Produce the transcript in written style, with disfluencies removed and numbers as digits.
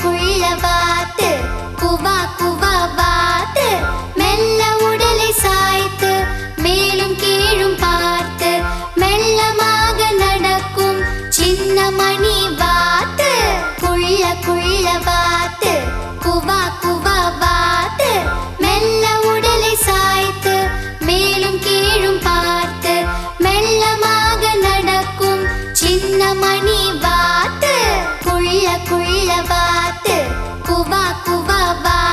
குள்ள வாத்து குவா குவா வாத்து மெல்ல உடலை சாய்த்து மேலும் கீழும் பார்த்து மெல்லமாக நடக்கும் சின்ன மணி வாத்து குள்ள வாத்து குவா குவா வாத்து மெல்ல உடலை சாய்த்து மேலும் கீழும் பார்த்து மெல்லமாக நடக்கும் சின்ன மணி வாத்து குள்ள வாத்து குவா குவா வாத்து